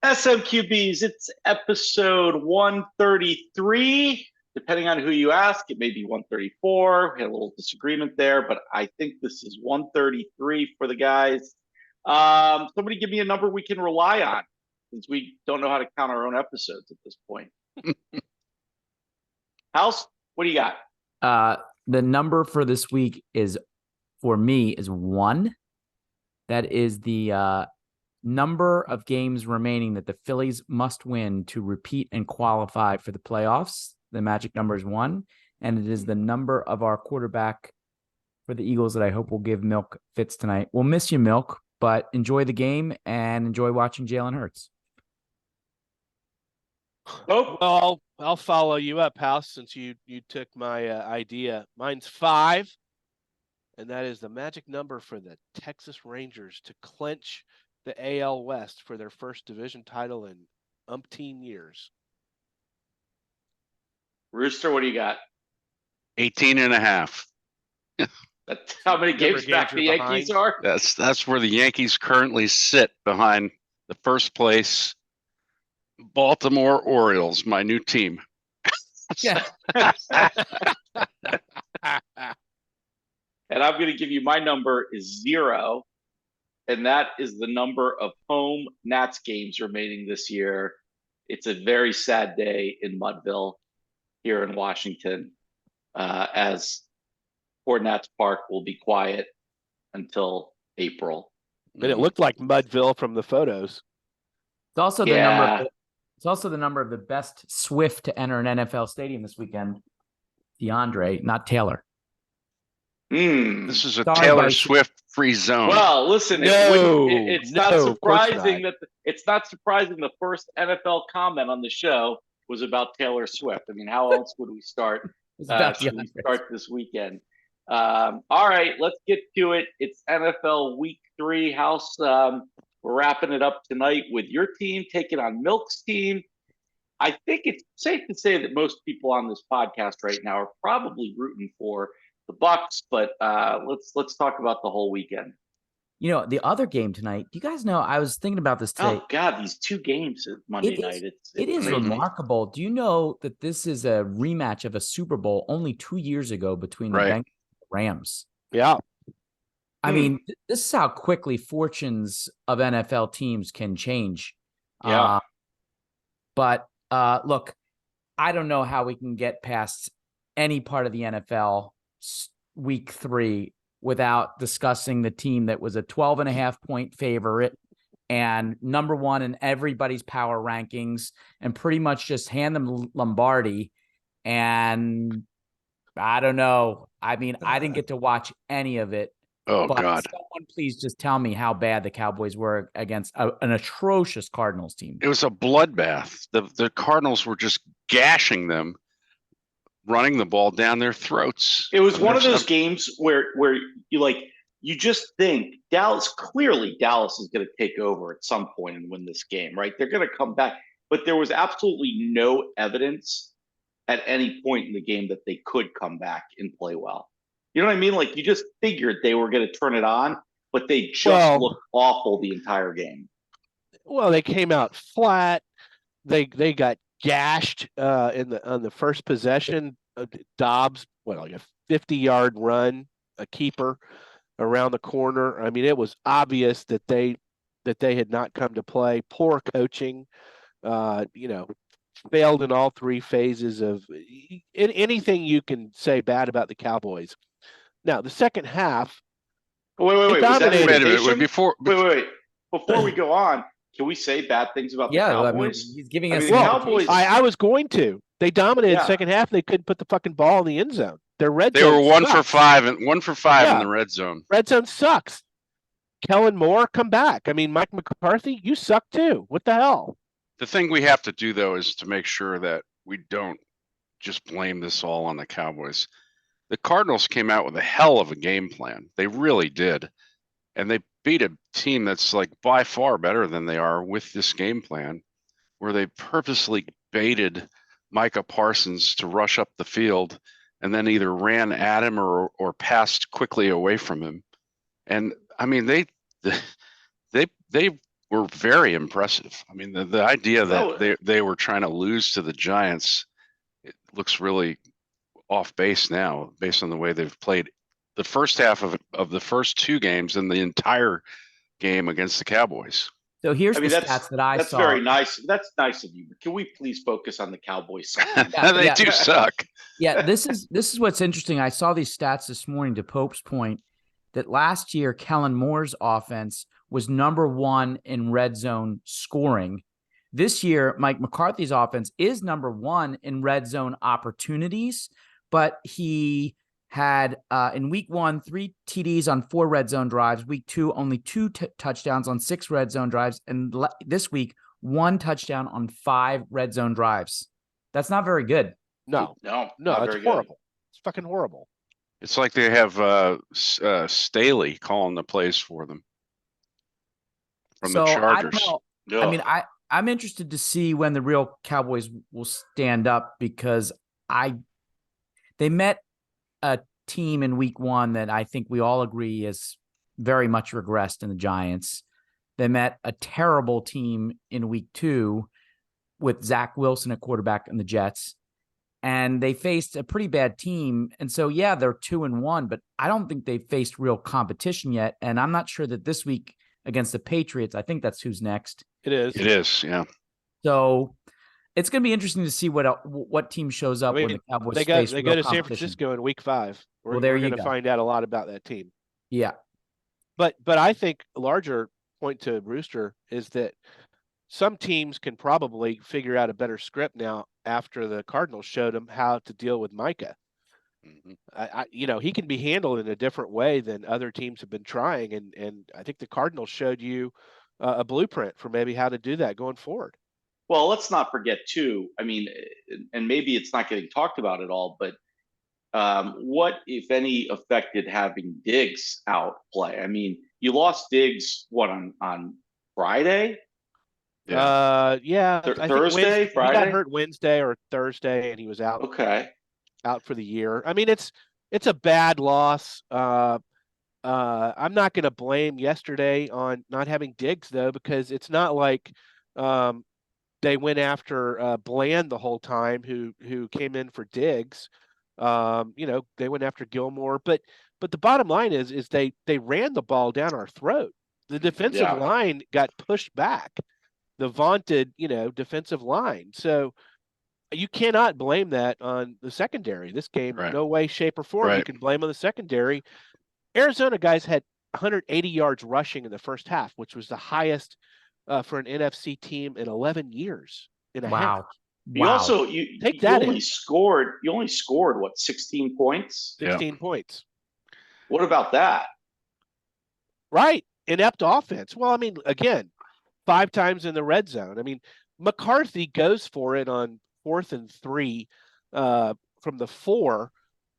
SMQBs, it's episode 133. Depending on who you ask, it may be 134. We had a little disagreement there, but I think this is 133 for the guys. Somebody give me a number we can rely on, since we don't know how to count our own episodes at this point. House, what do you got? The number for this week for me, is 1. That is the number of games remaining that the Phillies must win to repeat and qualify for the playoffs. The magic number is 1, and it is the number of our quarterback for the Eagles that I hope will give Milk fits tonight. We'll miss you, Milk, but enjoy the game and enjoy watching Jalen Hurts. Oh, well, I'll follow you up, House, since you took my idea. Mine's 5, and that is the magic number for the Texas Rangers to clinch the AL West for their first division title in umpteen years. Rooster, what do you got? 18.5. That's how many games back the Yankees are? That's where the Yankees currently sit, behind the first place Baltimore Orioles, my new team. Yeah. And I'm going to give you, my number is 0. And that is the number of home Nats games remaining this year. It's a very sad day in Mudville here in Washington, as Fort Nats Park will be quiet until April. But it looked like Mudville from the photos. It's also the number. It's also the number of the best Swift to enter an NFL stadium this weekend. DeAndre, not Taylor. This is a Taylor Swift free zone. Well, listen, it's not surprising that it's not surprising the first NFL comment on the show was about Taylor Swift. I mean, how else would we start? Should we start this weekend? All right, let's get to it. It's NFL Week 3. House, we're wrapping it up tonight with your team taking on Milk's team. I think it's safe to say that most people on this podcast right now are probably rooting for the Bucks, but let's talk about the whole weekend. You know, the other game tonight, do you guys know, I was thinking about this today. Oh, God, these 2 games Monday night. It is remarkable. Do you know that this is a rematch of a Super Bowl only 2 years ago between the Bengals and the Rams? Yeah. I mean, this is how quickly fortunes of NFL teams can change. Yeah. But look, I don't know how we can get past any part of the NFL Week 3 without discussing the team that was a 12.5-point favorite and number 1 in everybody's power rankings, and pretty much just hand them Lombardi. And I don't know. I mean, I didn't get to watch any of it. Oh, but God. Someone please just tell me how bad the Cowboys were against an atrocious Cardinals team. It was a bloodbath. The Cardinals were just gashing them, running the ball down their throats. It was one of those games where you just think Dallas is going to take over at some point and win this game, right? They're going to come back, but there was absolutely no evidence at any point in the game that they could come back and play well. You know what I mean? Like, you just figured they were going to turn it on, but they just looked awful the entire game. Well, they came out flat. They got gashed on the first possession. Dobbs, like a 50-yard run, a keeper around the corner. I mean, it was obvious that they had not come to play. Poor coaching, failed in all 3 phases of anything you can say bad about the Cowboys. Now, the second half. Wait. Before Before we go on, can we say bad things about the Cowboys? I mean, he's giving us. The Cowboys. I was going to. They dominated the second half. They couldn't put the fucking ball in the end zone. They were 1 for 5 in the red zone. Red zone sucks. Kellen Moore, come back. I mean, Mike McCarthy, you suck too. What the hell? The thing we have to do, though, is to make sure that we don't just blame this all on the Cowboys. The Cardinals came out with a hell of a game plan. They really did. And they beat a team that's like by far better than they are with this game plan, where they purposely baited Micah Parsons to rush up the field and then either ran at him or passed quickly away from him. And I mean, they were very impressive. I mean, the idea that they were trying to lose to the Giants, it looks really off base now, based on the way they've played the first half of the first two games and the entire game against the Cowboys. So here's the stats that I saw. That's very nice. That's nice of you. But can we please focus on the Cowboys? They do suck. Yeah, this is what's interesting. I saw these stats this morning, to Pope's point, that last year Kellen Moore's offense was number 1 in red zone scoring. This year, Mike McCarthy's offense is number 1 in red zone opportunities, but he had in week 1, 3 TDs on 4 red zone drives. Week 2, only 2 touchdowns on 6 red zone drives. And this week, 1 touchdown on 5 red zone drives. That's not very good. No, it's horrible. It's fucking horrible. It's like they have Staley calling the plays for them from the Chargers. I don't know. I mean, I'm interested to see when the real Cowboys will stand up, because they met a team in week 1 that I think we all agree is very much regressed in the Giants. They met a terrible team in week 2 with Zach Wilson at quarterback and the Jets. And they faced a pretty bad team. And so, yeah, they're 2-1, but I don't think they've faced real competition yet. And I'm not sure that this week against the Patriots, I think that's who's next. It is, yeah. So it's going to be interesting to see what team shows up when the Cowboys they go to San Francisco in week 5. We're going to find out a lot about that team. Yeah. But I think a larger point to Rooster is that some teams can probably figure out a better script now after the Cardinals showed them how to deal with Micah. Mm-hmm. He can be handled in a different way than other teams have been trying. And I think the Cardinals showed you a blueprint for maybe how to do that going forward. Well, let's not forget too, I mean, and maybe it's not getting talked about at all, but what, if any, effect did having Diggs out play? I mean, you lost Diggs, on Friday? Yeah. Thursday, Friday? He got hurt Wednesday or Thursday, and he was out. Okay. Out for the year. I mean, it's a bad loss. I'm not going to blame yesterday on not having Diggs, though, because it's not like they went after Bland the whole time, who came in for Diggs. They went after Gilmore, but the bottom line is they ran the ball down our throat. The defensive line got pushed back. The vaunted, defensive line. So you cannot blame that on the secondary. This game, no way, shape, or form you can blame on the secondary. Arizona guys had 180 yards rushing in the first half, which was the highest for an NFC team in 11 years and a half. You also you only scored what, 16 points? 16 points. What about that? Right. Inept offense. Well, I mean, again, 5 times in the red zone. I mean, McCarthy goes for it on 4th and 3 from the 4.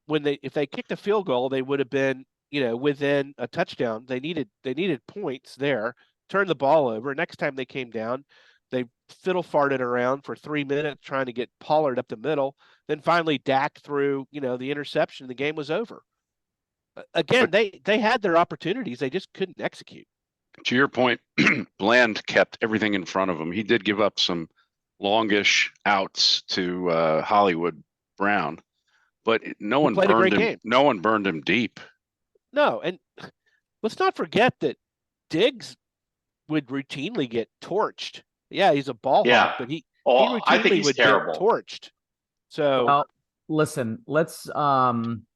If they kicked a field goal, they would have been, within a touchdown. They needed points there. Turn the ball over. Next time they came down, they fiddle farted around for 3 minutes trying to get Pollard up the middle. Then finally Dak threw, the interception. The game was over. Again, they had their opportunities. They just couldn't execute. To your point, Bland kept everything in front of him. He did give up some longish outs to Hollywood Brown, but no one burned him. No one burned him deep. No, and let's not forget that Diggs would routinely get torched. Yeah, he's a ball hawk, but he routinely would get torched. So, listen, let's on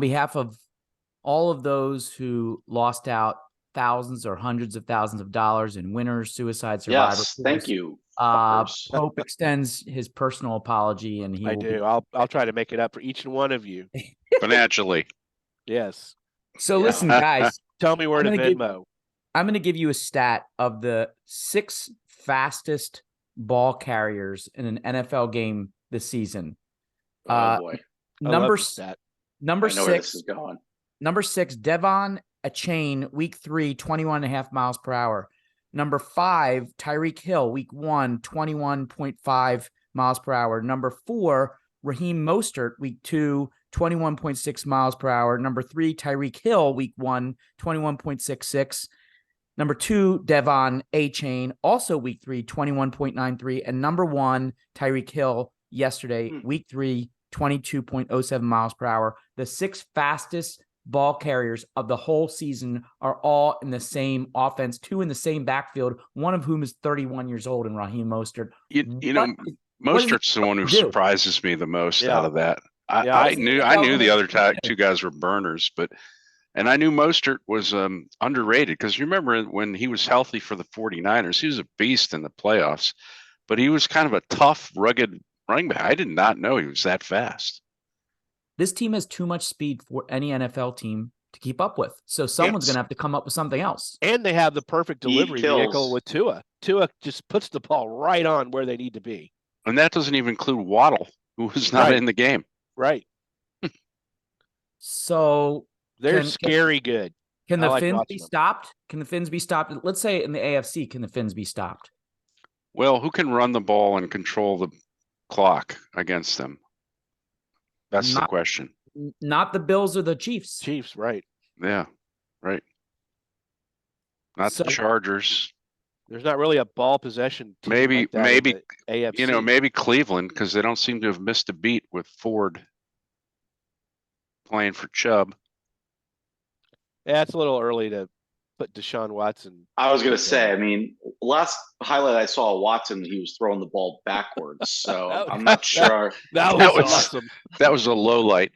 behalf of all of those who lost out thousands or hundreds of thousands of dollars in winners, suicide, survivor. Yes, thank you. Pope extends his personal apology, and I'll try to make it up for each and one of you financially. Yes. So listen, guys, tell me where to Venmo. I'm going to give you a stat of the 6 fastest ball carriers in an NFL game this season. Oh boy. Number I know where this is going. Number 6, Devon Achane, week 3, 21.5 miles per hour. Number 5, Tyreek Hill, week 1, 21.5 miles per hour. Number 4, Raheem Mostert, week 2, 21.6 miles per hour. Number 3, Tyreek Hill, week 1, 21.66. Number 2, Devon A-Chain, also week 3, 21.93. And number 1, Tyreek Hill, yesterday, week 3, 22.07 miles per hour. The 6 fastest ball carriers of the whole season are all in the same offense, 2 in the same backfield, one of whom is 31 years old, and Raheem Mostert. Mostert's the one who surprises me the most out of that. I knew the other 2 guys were burners, and I knew Mostert was underrated because you remember when he was healthy for the 49ers, he was a beast in the playoffs, but he was kind of a tough, rugged running back. I did not know he was that fast. This team has too much speed for any NFL team to keep up with. So someone's going to have to come up with something else. And they have the perfect delivery vehicle with Tua. Tua just puts the ball right on where they need to be. And that doesn't even include Waddle, who was not in the game. Right. So they're scary good. Can the Finns be stopped? Can the Finns be stopped? Let's say in the AFC, can the Finns be stopped? Well, who can run the ball and control the clock against them? That's the question. Not the Bills or the Chiefs. Chiefs, right. Yeah, right. Not the Chargers. There's not really a ball possession team maybe AFC. Maybe Cleveland, because they don't seem to have missed a beat with Ford playing for Chubb. Yeah, it's a little early to put Deshaun Watson. I was going to say, I mean, last highlight I saw of Watson, he was throwing the ball backwards. So I'm not sure. That was awesome. That was a low light.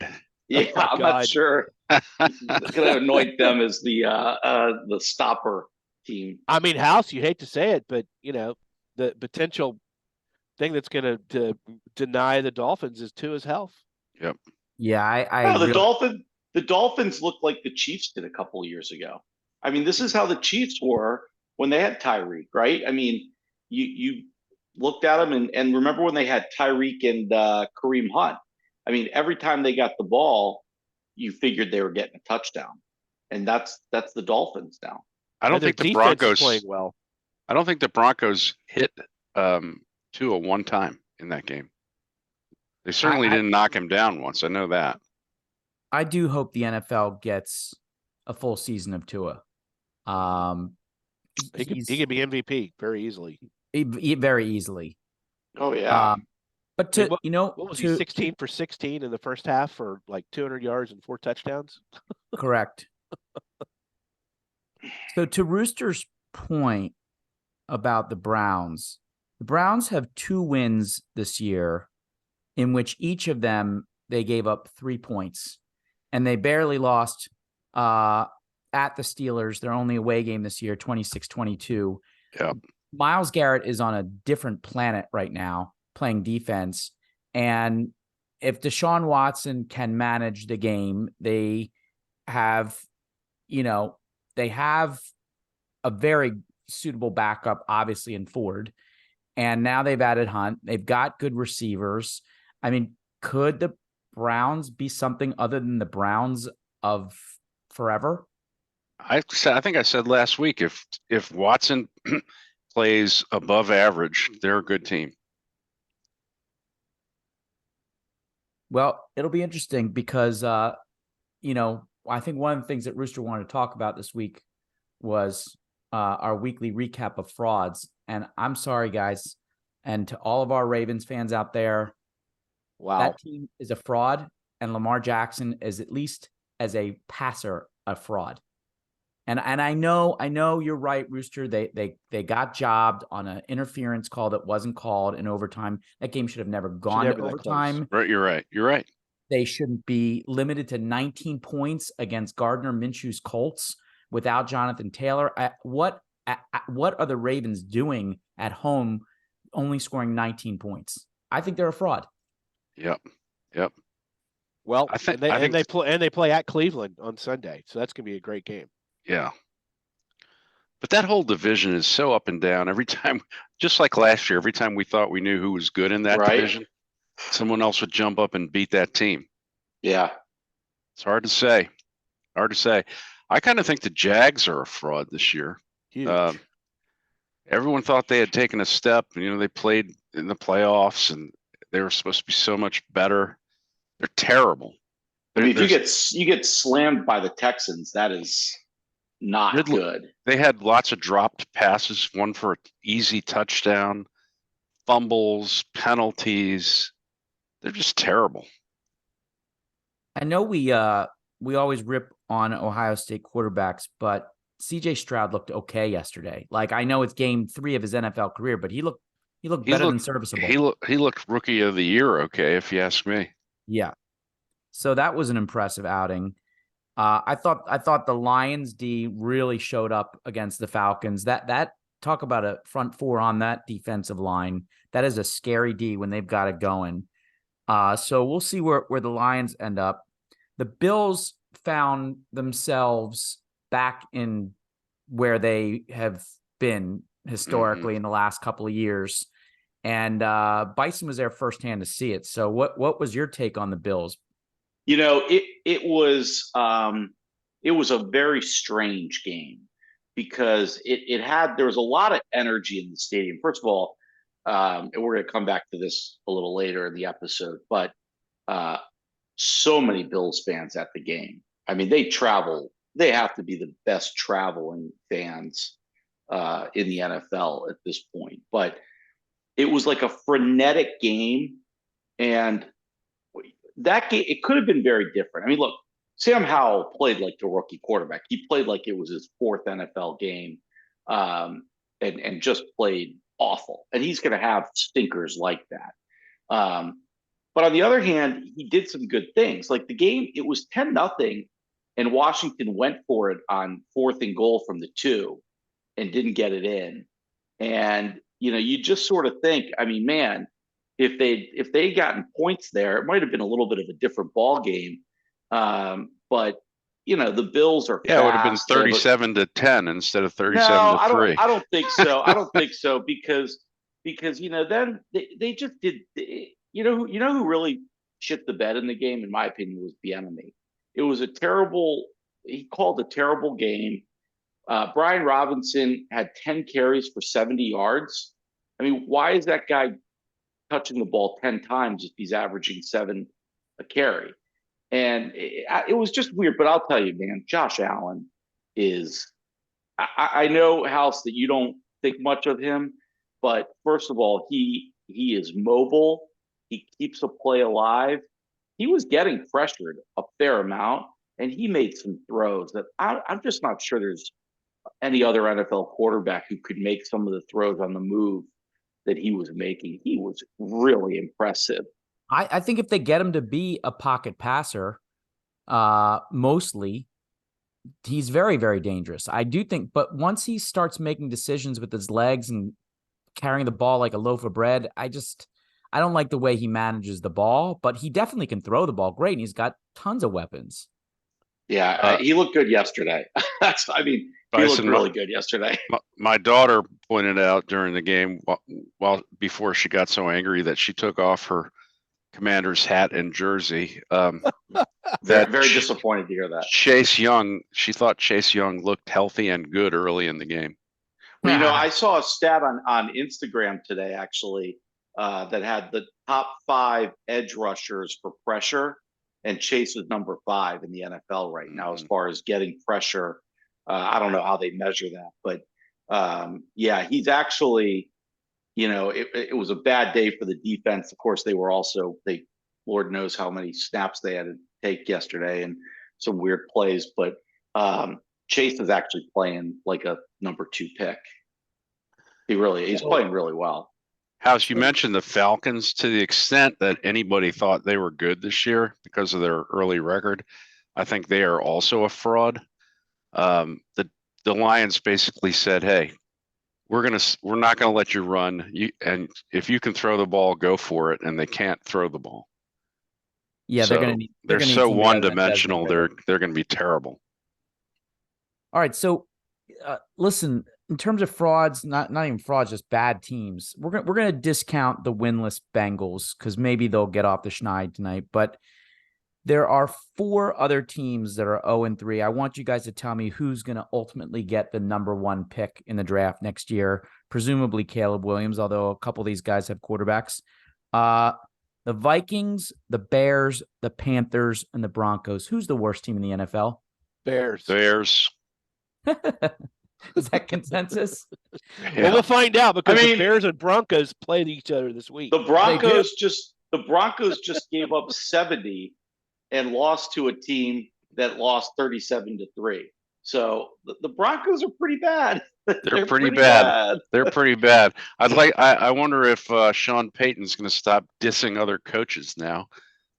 Yeah, I'm not sure. Going to anoint them as the stopper team. I mean, House, you hate to say it, but the potential thing that's going to deny the Dolphins is Tua's health. Yep. Yeah, the Dolphins look like the Chiefs did a couple of years ago. I mean, this is how the Chiefs were when they had Tyreek, right? I mean, you looked at them and remember when they had Tyreek and Kareem Hunt. I mean, every time they got the ball, you figured they were getting a touchdown, and that's the Dolphins now. I don't think the Broncos playing well. I don't think the Broncos hit Tua one time in that game. They certainly didn't knock him down once. I know that. I do hope the NFL gets a full season of Tua. He could be MVP very easily. Very easily. Oh yeah. But what was he 16 for 16 in the first half for like 200 yards and 4 touchdowns? Correct. So to Rooster's point about the Browns have 2 wins this year in which each of them they gave up 3 points, and they barely lost at the Steelers. Their only away game this year, 26-22. Yeah. Myles Garrett is on a different planet right now playing defense. And if Deshaun Watson can manage the game, they have a very suitable backup, obviously, in Ford. And now they've added Hunt. They've got good receivers. I mean, could the Browns be something other than the Browns of forever? I think I said last week, if Watson plays above average, they're a good team. Well, it'll be interesting because, I think one of the things that Rooster wanted to talk about this week was our weekly recap of frauds. And I'm sorry, guys. And to all of our Ravens fans out there, wow, that team is a fraud. And Lamar Jackson is, at least as a passer, a fraud. And I know you're right, Rooster. They got jobbed on an interference call that wasn't called in overtime. That game should have never gone to overtime. Right, you're right. They shouldn't be limited to 19 points against Gardner Minshew's Colts without Jonathan Taylor. What are the Ravens doing at home, only scoring 19 points? I think they're a fraud. Yep. Well, they play at Cleveland on Sunday, so that's gonna be a great game. Yeah. But that whole division is so up and down every time, just like last year, every time we thought we knew who was good in that division, someone else would jump up and beat that team. Yeah. It's hard to say. I kind of think the Jags are a fraud this year. Everyone thought they had taken a step. They played in the playoffs and they were supposed to be so much better. They're terrible. I mean, if you get slammed by the Texans, that is not good. They had lots of dropped passes, one for an easy touchdown, fumbles, penalties. They're just terrible. I know we always rip on Ohio State quarterbacks, but CJ Stroud looked okay yesterday. Like, I know it's game 3 of his NFL career, but he looked better than serviceable. He looked rookie of the year okay, if you ask me. Yeah. So that was an impressive outing. I thought the Lions D really showed up against the Falcons. That talk about a front four on that defensive line. That is a scary D when they've got it going. So we'll see where the Lions end up. The Bills found themselves back in where they have been historically in the last couple of years. And Bison was there firsthand to see it. So what was your take on the Bills? It was a very strange game because there was a lot of energy in the stadium. First of all, and we're going to come back to this a little later in the episode, but so many Bills fans at the game. I mean, they have to be the best traveling fans in the NFL at this point. But it was like a frenetic game, and that game, it could have been very different. I mean, look, Sam Howell played like the rookie quarterback. He played like it was his 4th NFL game, and just played awful. And he's going to have stinkers like that. But on the other hand, he did some good things. Like the game, it was 10-0, and Washington went for it on 4th and goal from the 2 and didn't get it in. And, you just sort of think, I mean, man, if they'd gotten points there, it might have been a little bit of a different ball game. But the Bills are it would have been 37-10 instead of 37-3. No, I don't think so. I don't think so because then they just did. Who really shit the bed in the game, in my opinion, was Bieniemy. It was he called a terrible game. Brian Robinson had 10 carries for 70 yards. I mean, why is that guy touching the ball 10 times if he's averaging 7 a carry? And it was just weird. But I'll tell you, man, Josh Allen is – I know, House, that you don't think much of him. But first of all, he is mobile. He keeps a play alive. He was getting pressured a fair amount, and he made some throws that I'm just not sure there's any other NFL quarterback who could make some of the throws on the move that he was making. He was really impressive. I think if they get him to be a pocket passer, mostly, he's very, very dangerous. I do think, but once he starts making decisions with his legs and carrying the ball like a loaf of bread, I don't like the way he manages the ball, but he definitely can throw the ball great, and he's got tons of weapons. Yeah, he looked good yesterday. He looked really good yesterday. My daughter pointed out during the game, before she got so angry that she took off her Commander's hat and jersey. Very disappointed to hear that. She thought Chase Young looked healthy and good early in the game. Well, I saw a stat on Instagram today, actually, that had the top 5 edge rushers for pressure, and Chase is number 5 in the NFL right now as far as getting pressure. I don't know how they measure that, but he's actually, it was a bad day for the defense. Of course, Lord knows how many snaps they had to take yesterday and some weird plays, but Chase is actually playing like a number 2 pick. He's playing really well. House, you mentioned the Falcons. To the extent that anybody thought they were good this year because of their early record, I think they are also a fraud. The Lions basically said, "Hey, we're not gonna let you run. And if you can throw the ball, go for it." And they can't throw the ball. Yeah, so they're so one-dimensional. They're going to be terrible. All right, so listen. In terms of frauds, not even frauds, just bad teams. We're gonna discount the winless Bengals because maybe they'll get off the schneid tonight. But there are 4 other teams that are 0-3. I want you guys to tell me who's gonna ultimately get the number 1 pick in the draft next year. Presumably Caleb Williams, although a couple of these guys have quarterbacks. The Vikings, the Bears, the Panthers, and the Broncos. Who's the worst team in the NFL? Bears. Is that consensus? Yeah. Well, we'll find out because I mean, the Bears and Broncos played each other this week. The Broncos just gave up 70 and lost to a team that lost 37-3. So the Broncos are pretty bad. They're pretty bad. They're pretty bad. I wonder if Sean Payton's going to stop dissing other coaches now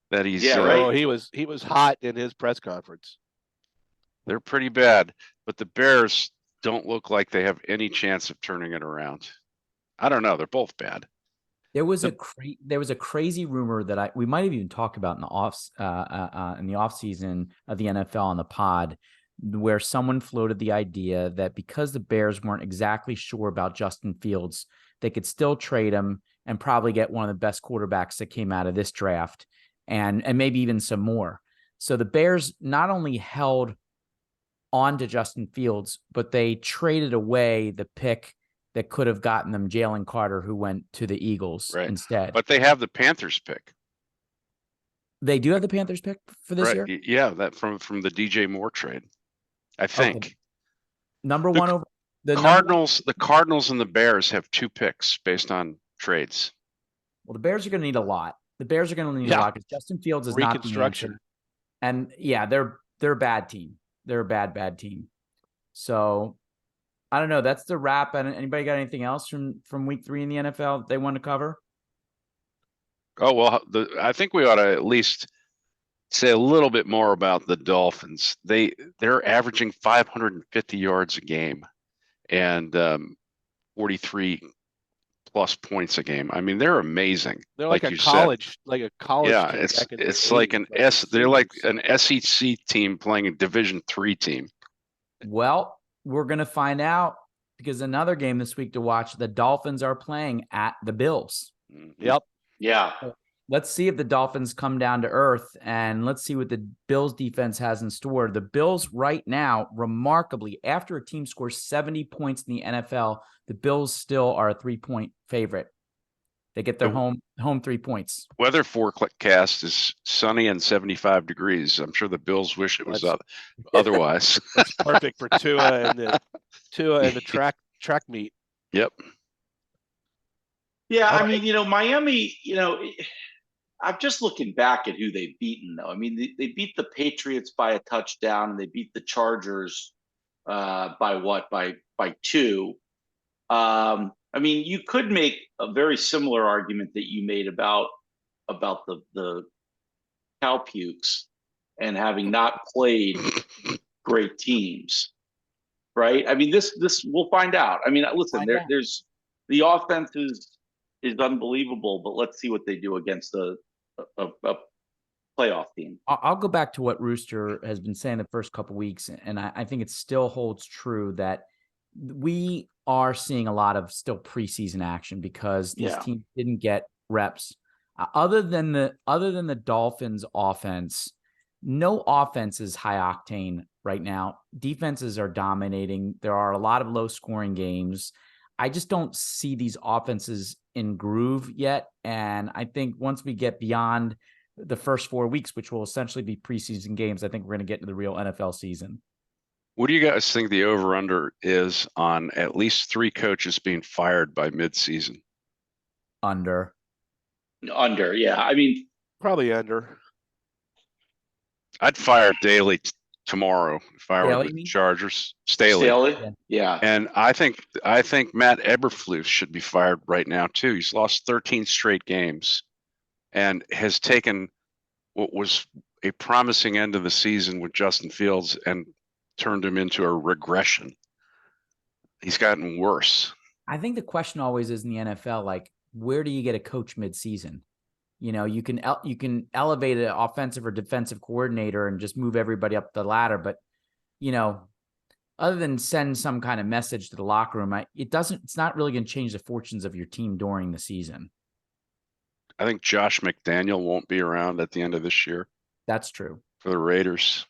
that he's. Yeah, right. Oh, he was hot in his press conference. They're pretty bad, but the Bears don't look like they have any chance of turning it around. I don't know. They're both bad. There was a crazy rumor that we might have even talked about in the off season of the NFL on the pod, where someone floated the idea that because the Bears weren't exactly sure about Justin Fields, they could still trade him and probably get one of the best quarterbacks that came out of this draft, and maybe even some more. So the Bears not only held on to Justin Fields, but they traded away the pick that could have gotten them Jalen Carter, who went to the Eagles instead. But they have the Panthers pick. They do have the Panthers pick for this year? Yeah, that from the DJ Moore trade, I think. Okay. Number one over the Cardinals. The Cardinals and the Bears have 2 picks based on trades. Well, the Bears are going to need a lot. The Bears are going to need a lot because Justin Fields is not the answer. And yeah, they're a bad team. They're a bad team. So I don't know. That's the wrap. Anybody got anything else from week 3 in the NFL they want to cover? Oh, well, I think we ought to at least say a little bit more about the Dolphins. They're averaging 550 yards a game and 43 plus points a game. I mean, they're amazing. They're like a college. Yeah, it's like they're like an SEC team playing a Division III team. Well, we're going to find out because another game this week to watch, the Dolphins are playing at the Bills. Yep. Yeah. Let's see if the Dolphins come down to earth, and let's see what the Bills defense has in store. The Bills right now, remarkably, after a team scores 70 points in the NFL, the Bills still are a 3-point favorite. They get their home 3 points. Weather forecast is sunny and 75 degrees. I'm sure the Bills wish it was otherwise. That's perfect for Tua and the track meet. Yep. Yeah, I mean, Miami, I'm just looking back at who they've beaten, though. I mean, they beat the Patriots by a touchdown, and they beat the Chargers by 2. I mean, you could make a very similar argument that you made about the cow pukes and having not played great teams, right? I mean, this we'll find out. I mean, listen, there's the offense is unbelievable, but let's see what they do against a playoff team. I'll go back to what Rooster has been saying the first couple of weeks, and I think it still holds true that we are seeing a lot of still preseason action because these teams didn't get reps. Other than the Dolphins offense, no offense is high octane right now. Defenses are dominating. There are a lot of low scoring games. I just don't see these offenses in groove yet. And I think once we get beyond the first 4 weeks, which will essentially be preseason games, I think we're going to get into the real NFL season. What do you guys think the over-under is on at least 3 coaches being fired by midseason? Under, yeah. I mean, probably under. I'd fire Daly tomorrow if I were the Chargers. Staley? Yeah. And I think Matt Eberflus should be fired right now too. He's lost 13 straight games and has taken what was a promising end of the season with Justin Fields and turned him into a regression. He's gotten worse. I think the question always is in the NFL, like, where do you get a coach mid-season? You can elevate an offensive or defensive coordinator and just move everybody up the ladder. But, other than send some kind of message to the locker room, it's not really going to change the fortunes of your team during the season. I think Josh McDaniel won't be around at the end of this year. That's true. For the Raiders.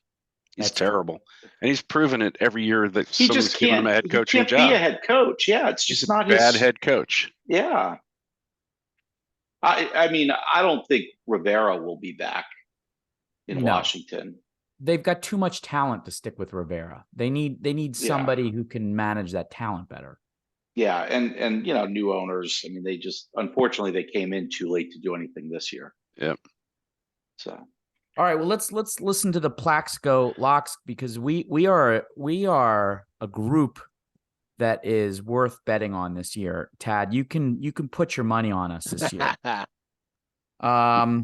He's terrible. And he's proven it every year that someone's given him a head coaching job. He can't be a head coach. Yeah, it's just not his bad head coach. Yeah. I mean, I don't think Rivera will be back in Washington. they've got too much talent to stick with Rivera. They need somebody who can manage that talent better. Yeah, and new owners. I mean, unfortunately they came in too late to do anything this year. Yep. So, all right, well let's listen to the Plaxico Locks, because we are a group that is worth betting on this year. Tad, you can put your money on us this year. I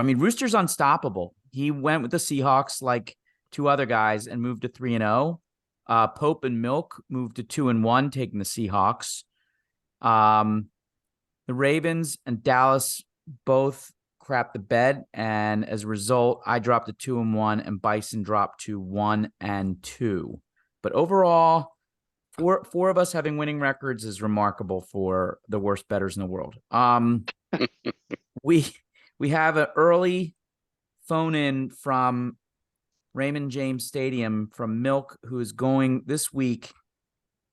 mean, Rooster's unstoppable. He went with the Seahawks like two other guys and moved to 3-0. Pope and Milk moved to 2-1, taking the Seahawks. The Ravens and Dallas both crapped the bed, and as a result, I dropped to 2-1, and Bison dropped to 1-2. But overall, four of us having winning records is remarkable for the worst bettors in the world. We have an early phone in from Raymond James Stadium from Milk, who is going this week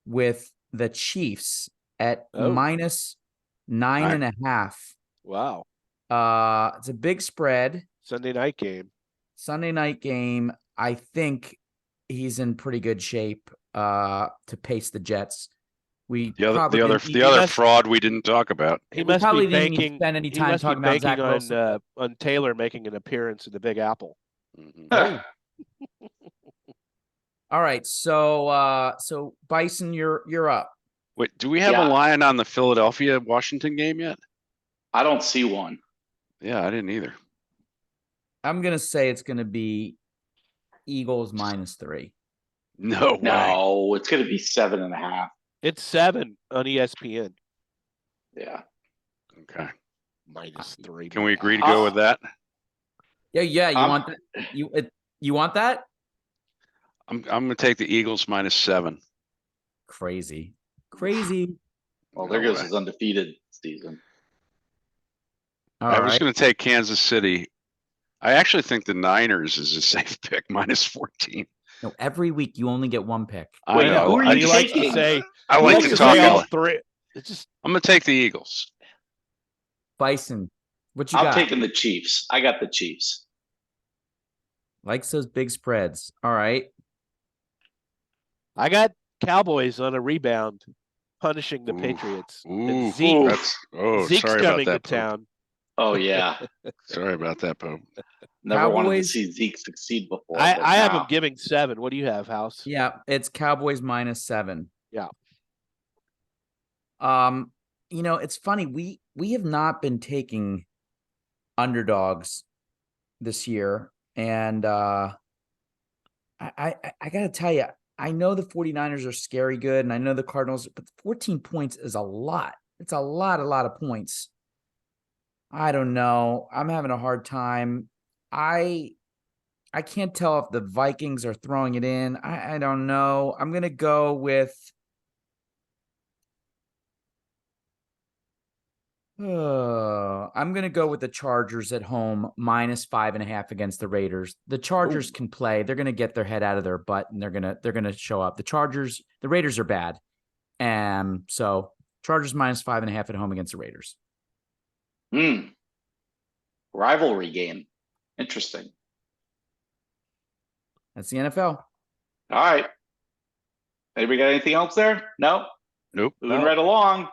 with the Chiefs at minus 9.5. Wow. It's a big spread. Sunday night game. I think he's in pretty good shape to pace the Jets. The other fraud we didn't talk about. He must be banking. Spend any time talking about Zach Wilson. On Taylor making an appearance in the Big Apple. Mm-hmm. All right, so Bison, you're up. Wait, do we have a line on the Philadelphia-Washington game yet? I don't see one. Yeah, I didn't either. I'm gonna say it's gonna be Eagles -3. No, it's gonna be 7.5. It's 7 on ESPN. Yeah. Okay. -3. Can we agree to go with that? Yeah. You want that? You want that? I'm gonna take the Eagles -7. Crazy. Well, there goes his undefeated season. I was going to take Kansas City. I actually think the Niners is a safe pick, -14. No, every week you only get one pick. I know. Who are you taking? I like to talk all three. I'm going to take the Eagles. Bison, what you got? I'm taking the Chiefs. I got the Chiefs. Likes those big spreads. All right. I got Cowboys on a rebound, punishing the Patriots. Zeke's coming to town. Oh, yeah. Sorry about that, Pope. Never wanted to see Zeke succeed before. I have him giving 7. What do you have, House? Yeah, it's Cowboys -7. Yeah. It's funny. We have not been taking underdogs this year. And I got to tell you, I know the 49ers are scary good, and I know the Cardinals, but 14 points is a lot. It's a lot of points. I don't know. I'm having a hard time. I can't tell if the Vikings are throwing it in. I don't know. I'm going to go with the Chargers at home -5.5 against the Raiders. The Chargers can play. They're going to get their head out of their butt, and they're going to show up. The Raiders are bad. So Chargers -5.5 at home against the Raiders. Rivalry game. Interesting. That's the NFL. All right. Anybody got anything else there? No? Nope. Moving right along.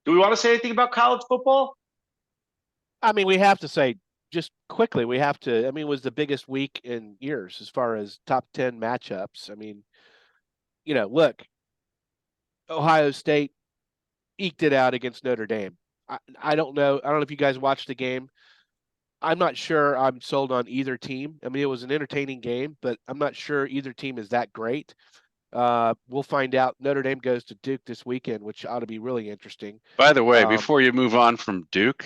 Do we want to say anything about college football? I mean, we have to say, just quickly, it was the biggest week in years as far as top 10 matchups. I mean, look, Ohio State eked it out against Notre Dame. I don't know. I don't know if you guys watched the game. I'm not sure I'm sold on either team. I mean, it was an entertaining game, but I'm not sure either team is that great. We'll find out. Notre Dame goes to Duke this weekend, which ought to be really interesting. By the way, before you move on from Duke,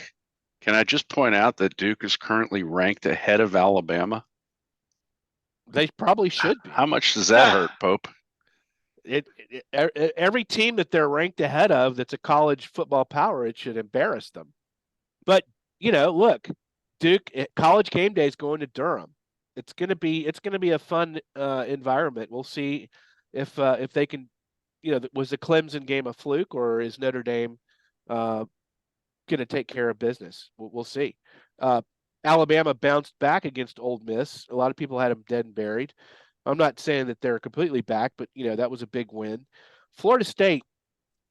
can I just point out that Duke is currently ranked ahead of Alabama? They probably should be. How much does that hurt, Pope? Every team that they're ranked ahead of that's a college football power, it should embarrass them. But, look, Duke college game day is going to Durham. It's going to be a fun environment. We'll see if they can, was the Clemson game a fluke, or is Notre Dame going to take care of business? We'll see. Alabama bounced back against Ole Miss. A lot of people had them dead and buried. I'm not saying that they're completely back, but that was a big win. Florida State,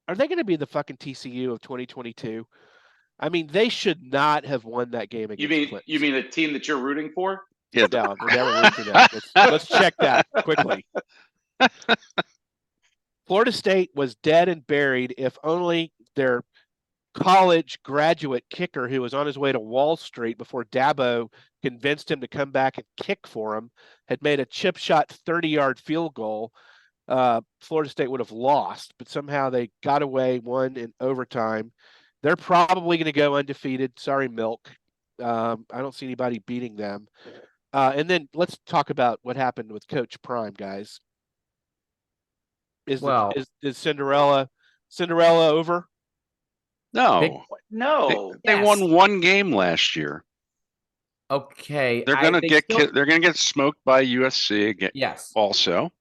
are they going to be the fucking TCU of 2022? I mean, they should not have won that game against Clemson. You mean a team that you're rooting for? Yeah. No, we're never rooting for them. Let's check that quickly. Florida State was dead and buried if only their college graduate kicker, who was on his way to Wall Street before Dabo convinced him to come back and kick for him, had made a chip shot 30-yard field goal. Florida State would have lost, but somehow they got away, won in overtime. They're probably going to go undefeated. Sorry, Milk. I don't see anybody beating them. And then let's talk about what happened with Coach Prime, guys. Is Cinderella over? No. No. They won one game last year. Okay. They're gonna get smoked by USC again. Yes. Also,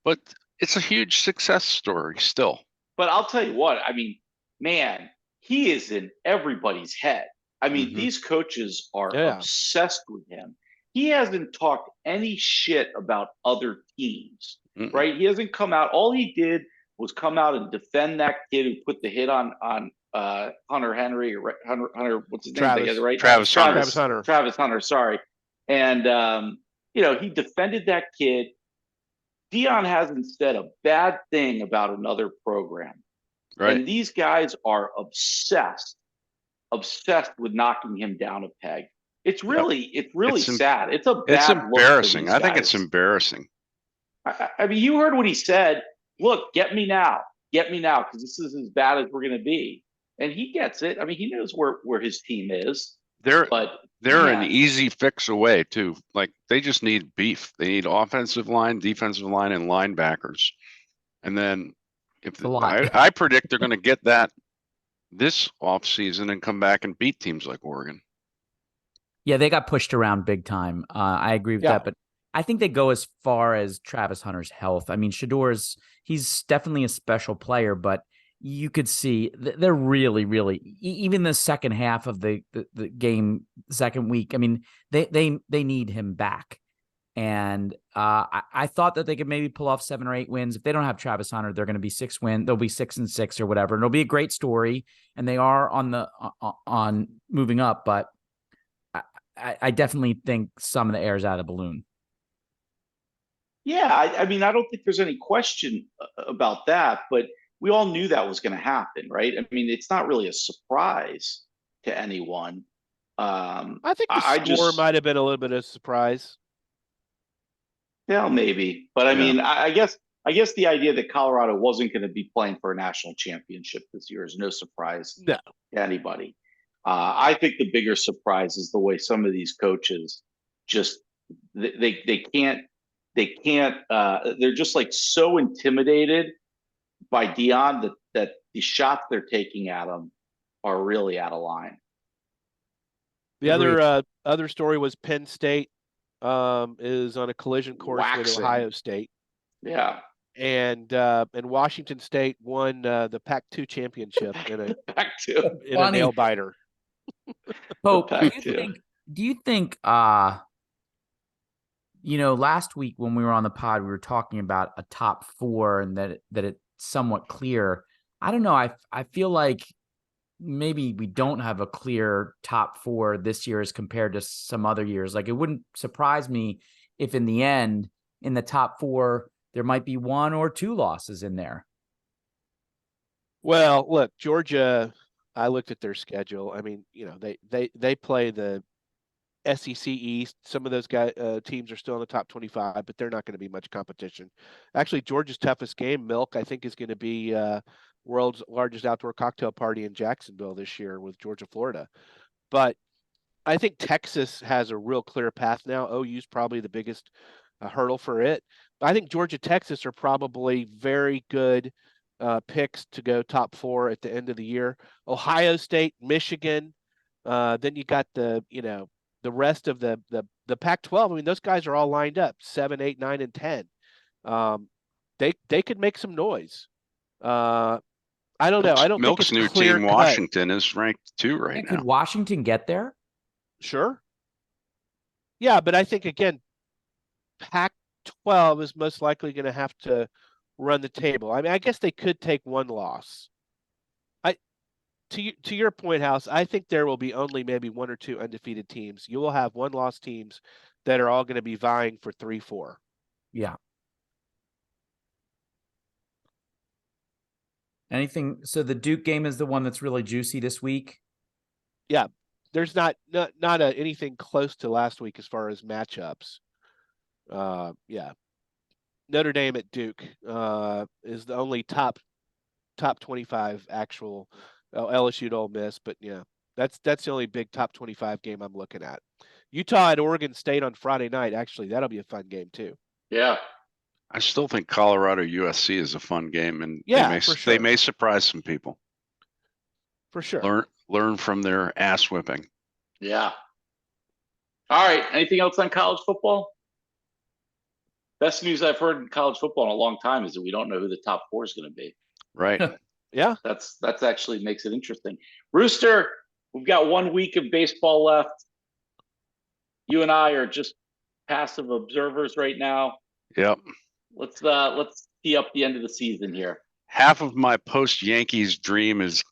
but it's a huge success story still. But I'll tell you what, I mean, man, he is in everybody's head. I mean, these coaches are obsessed with him. He hasn't talked any shit about other teams, right? He hasn't come out. All he did was come out and defend that kid who put the hit on Hunter Henry, or Hunter, what's his name? Together, right? Travis Hunter, sorry. And, he defended that kid. Deion hasn't said a bad thing about another program. Right. And these guys are obsessed with knocking him down a peg. It's really sad. It's embarrassing. I think it's embarrassing. I mean, you heard what he said. Look, get me now, because this is as bad as we're going to be. And he gets it. I mean, he knows where his team is. They're an easy fix away too. Like, they just need beef. They need offensive line, defensive line, and linebackers. And then I predict they're going to get that this offseason and come back and beat teams like Oregon. Yeah, they got pushed around big time. I agree with that, but I think they go as far as Travis Hunter's health. I mean, he's definitely a special player, but you could see they're really, really, even the second half of the game, second week. I mean, they need him back. And I thought that they could maybe pull off 7 or 8 wins. If they don't have Travis Hunter, they're going to be 6 wins. They'll be 6-6 or whatever. And it'll be a great story. And they are on moving up, but I definitely think some of the air's out of the balloon. Yeah, I mean, I don't think there's any question about that, but we all knew that was going to happen, right? I mean, it's not really a surprise to anyone. I think the score might have been a little bit of a surprise. Yeah, maybe. But I mean, I guess the idea that Colorado wasn't going to be playing for a national championship this year is no surprise to anybody. I think the bigger surprise is the way some of these coaches just they can't they're just like so intimidated by Deion that the shots they're taking at him are really out of line. The other story was Penn State is on a collision course with Ohio State. Yeah. And Washington State won the Pac-2 championship in a nail biter. Pope, do you think last week when we were on the pod, we were talking about a top 4 and that it's somewhat clear. I don't know. I feel like maybe we don't have a clear top 4 this year as compared to some other years. Like, it wouldn't surprise me if in the end, in the top 4, there might be 1 or 2 losses in there. Well, look, Georgia, I looked at their schedule. I mean, they play the SEC East. Some of those teams are still in the top 25, but they're not going to be much competition. Actually, Georgia's toughest game, Milk, I think, is going to be world's largest outdoor cocktail party in Jacksonville this year with Georgia, Florida. But I think Texas has a real clear path now. OU's probably the biggest hurdle for it. But I think Georgia, Texas are probably very good picks to go top 4 at the end of the year. Ohio State, Michigan. Then you got the rest of the Pac-12. I mean, those guys are all lined up 7, 8, 9, and 10. They could make some noise. I don't know. I don't Milk's think it's new team, Washington, is ranked 2 right now. Could Washington get there? Sure. Yeah, but I think again, Pac-12 is most likely going to have to run the table. I mean, I guess they could take one loss. To your point, House, I think there will be only maybe one or two undefeated teams. You will have one-loss teams that are all going to be vying for 3-4. Yeah. Anything? So the Duke game is the one that's really juicy this week. Yeah, there's not anything close to last week as far as matchups. Yeah, Notre Dame at Duke is the only top 25 actual. LSU to Ole Miss, but yeah, that's the only big top 25 game I'm looking at. Utah at Oregon State on Friday night. Actually, that'll be a fun game too. Yeah. I still think Colorado USC is a fun game, and yeah, they may surprise some people. For sure. Learn from their ass whipping. Yeah. All right. Anything else on college football? Best news I've heard in college football in a long time is that we don't know who the top 4 is going to be. Right. Yeah. That's actually makes it interesting. Rooster, we've got 1 week of baseball left. You and I are just passive observers right now. Yep. Let's tee up the end of the season here. Half of my post Yankees dream is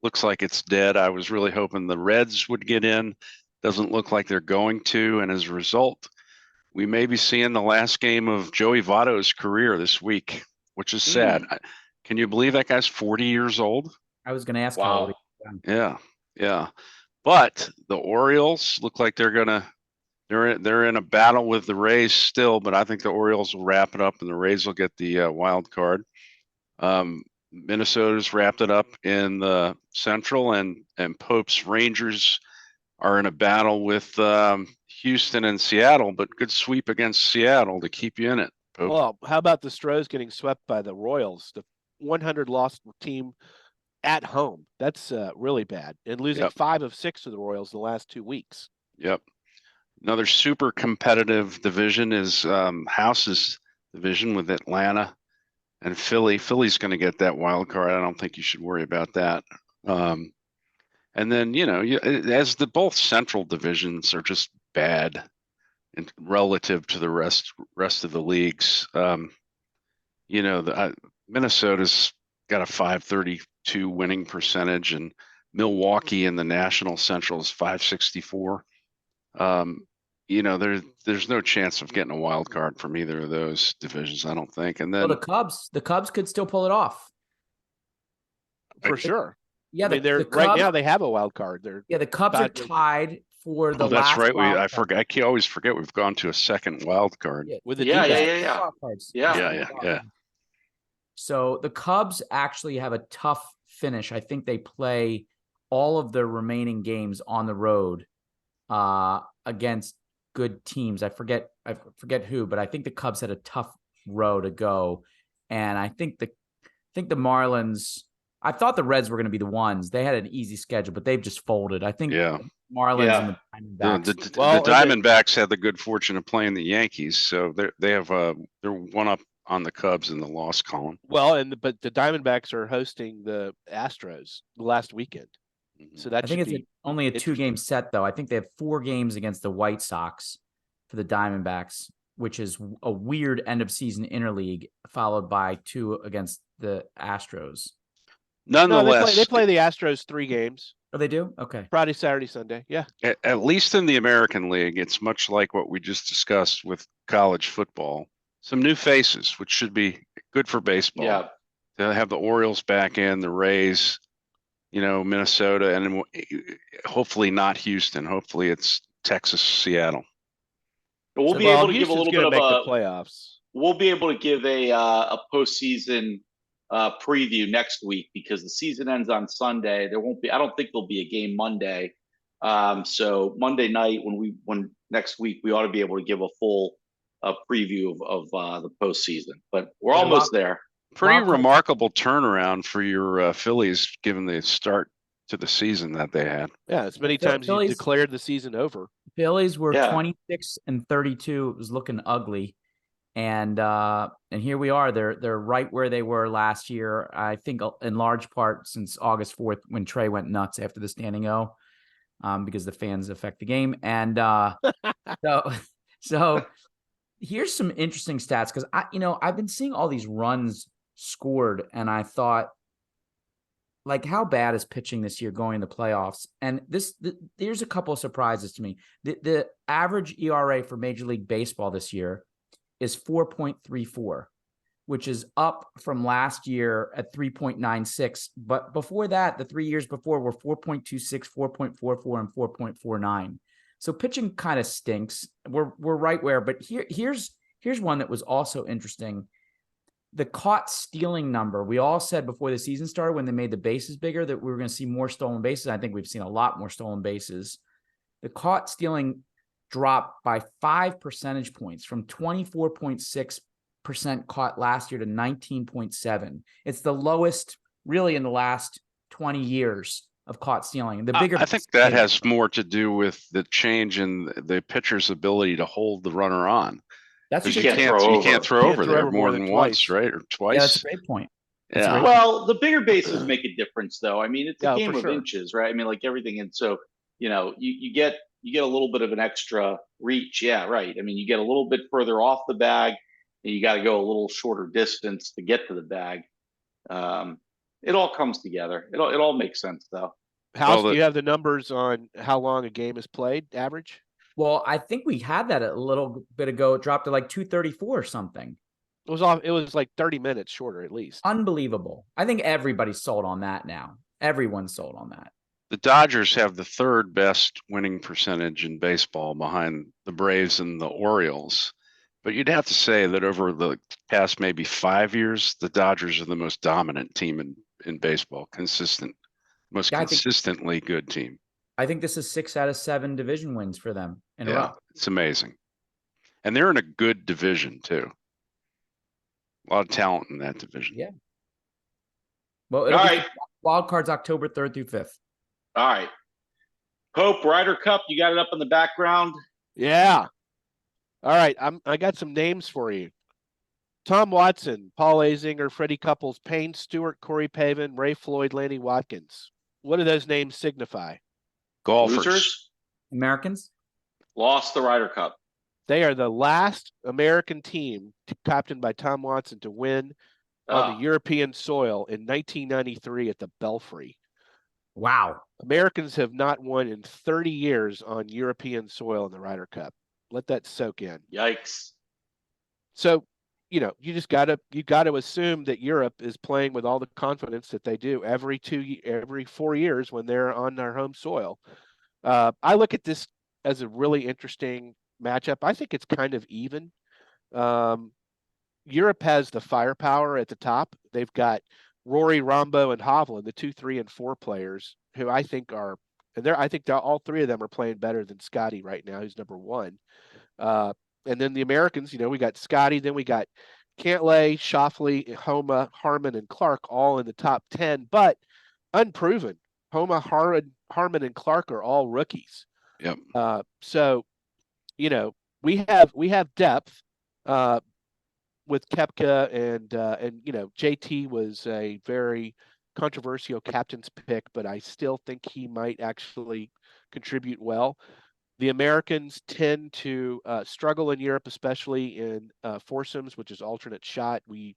looks like it's dead. I was really hoping the Reds would get in. Doesn't look like they're going to, and as a result, we may be seeing the last game of Joey Votto's career this week, which is sad. Can you believe that guy's 40 years old? I was going to ask. Wow. Yeah. But the Orioles look like they're in a battle with the Rays still, but I think the Orioles will wrap it up and the Rays will get the wild card. Minnesota's wrapped it up in the Central, and Pope's Rangers are in a battle with Houston and Seattle, but good sweep against Seattle to keep you in it, Pope. Well, how about the Stros getting swept by the Royals, the 100 loss team at home? That's really bad. And losing 5 of 6 to the Royals in the last 2 weeks. Yep. Another super competitive division is House's division with Atlanta and Philly. Philly's going to get that wild card. I don't think you should worry about that. And then, as both central divisions are just bad relative to the rest of the leagues, Minnesota's got a .532 winning percentage, and Milwaukee in the National Central is .564. There's no chance of getting a wild card from either of those divisions, I don't think. And then the Cubs could still pull it off. For sure. Yeah, the Cubs, right now they have a wild card. The Cubs are tied for the last. That's right. I forget. I always forget we've gone to a second wild card. With the yeah. So the Cubs actually have a tough finish. I think they play all of their remaining games on the road against good teams. I forget who, but I think the Cubs had a tough row to go, and I think the Marlins. I thought the Reds were going to be the ones. They had an easy schedule, but they've just folded. I think Marlins and the Diamondbacks. The Diamondbacks had the good fortune of playing the Yankees, so they're one up on the Cubs in the loss column. Well, but the Diamondbacks are hosting the Astros last weekend, so that I think it's only a 2-game set, though. I think they have 4 games against the White Sox for the Diamondbacks, which is a weird end of season interleague, followed by 2 against the Astros. Nonetheless, they play the Astros 3 games. Oh, they do? Okay. Friday, Saturday, Sunday. Yeah. At least in the American League, it's much like what we just discussed with college football. Some new faces, which should be good for baseball. Yeah. To have the Orioles back in, the Rays, Minnesota, and hopefully not Houston. Hopefully it's Texas, Seattle. We'll be able to give a little bit of the playoffs. We'll be able to give a postseason preview next week because the season ends on Sunday. I don't think there'll be a game Monday. So Monday night when next week we ought to be able to give a full preview of the postseason. But we're almost there. Pretty remarkable turnaround for your Phillies, given the start to the season that they had. Yeah, it's many times you declared the season over. Phillies were 26-32. It was looking ugly. And here we are. They're right where they were last year. I think in large part since August 4th when Trey went nuts after the standing O. because the fans affect the game. And so here's some interesting stats because I've been seeing all these runs scored, and I thought, like, how bad is pitching this year going to the playoffs? And there's a couple of surprises to me. The average ERA for Major League Baseball this year is 4.34, which is up from last year at 3.96. But before that, the 3 years before were 4.26, 4.44, and 4.49. So pitching kind of stinks. We're right where, but here's one that was also interesting. The caught stealing number. We all said before the season started, when they made the bases bigger, that we were going to see more stolen bases. I think we've seen a lot more stolen bases. The caught stealing dropped by 5 percentage points from 24.6% caught last year to 19.7. It's the lowest really in the last 20 years of caught stealing. The bigger, I think that has more to do with the change in the pitcher's ability to hold the runner on. That's You can't throw over there more than once, right? Or twice. Yeah, that's a great point. Yeah. Well, the bigger bases make a difference, though. I mean, it's a game of sure. inches, right? I mean, like everything. And so, you get a little bit of an extra reach. Yeah, right. I mean, you get a little bit further off the bag, and you got to go a little shorter distance to get to the bag. It all comes together. It all makes sense, though. House, do you have the numbers on how long a game is played, average? Well, I think we had that a little bit ago. It dropped to like 234 or something. It was like 30 minutes shorter at least. Unbelievable. I think everybody's sold on that now. Everyone's sold on that. The Dodgers have the third best winning percentage in baseball behind the Braves and the Orioles. But you'd have to say that over the past maybe 5 years, the Dodgers are the most dominant team in baseball. Consistently good team. I think this is 6 out of 7 division wins for them in a row. It's amazing. And they're in a good division, too. A lot of talent in that division. Yeah. Well, all right. Wild cards October 3rd through 5th. All right. Pope, Ryder Cup, you got it up in the background? Yeah. All right. I got some names for you. Tom Watson, Paul Azinger, Freddie Couples, Payne Stewart, Corey Pavin, Ray Floyd, Lanny Watkins. What do those names signify? Golfers. Losers? Americans? Lost the Ryder Cup. They are the last American team captained by Tom Watson to win on the European soil in 1993 at the Belfry. Wow. Americans have not won in 30 years on European soil in the Ryder Cup. Let that soak in. Yikes. So, you just got to assume that Europe is playing with all the confidence that they do every 4 years when they're on their home soil. I look at this as a really interesting matchup. I think it's kind of even. Europe has the firepower at the top. They've got Rory, Rombo, and Hovland, the 2, 3, and 4 players who I think are, and I think all 3 of them are playing better than Scotty right now, who's number 1. And then the Americans, we got Scotty, then we got Cantlay, Shoffley, Homa, Harmon, and Clark all in the top 10, but unproven. Homa, Harmon, and Clark are all rookies. Yep. So, we have depth with Koepka and JT was a very controversial captain's pick, but I still think he might actually contribute well. The Americans tend to struggle in Europe, especially in foursomes, which is alternate shot. We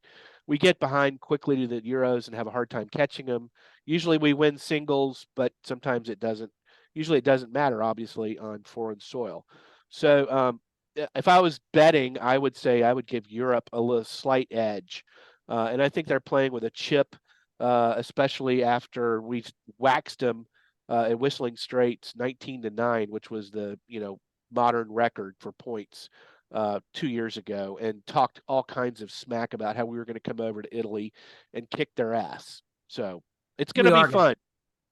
get behind quickly to the Euros and have a hard time catching them. Usually we win singles, but sometimes it doesn't. Usually it doesn't matter, obviously, on foreign soil. So if I was betting, I would say I would give Europe a slight edge. And I think they're playing with a chip, especially after we've waxed them at Whistling Straits 19-9, which was the modern record for points 2 years ago, and talked all kinds of smack about how we were going to come over to Italy and kick their ass. So it's going to be fun.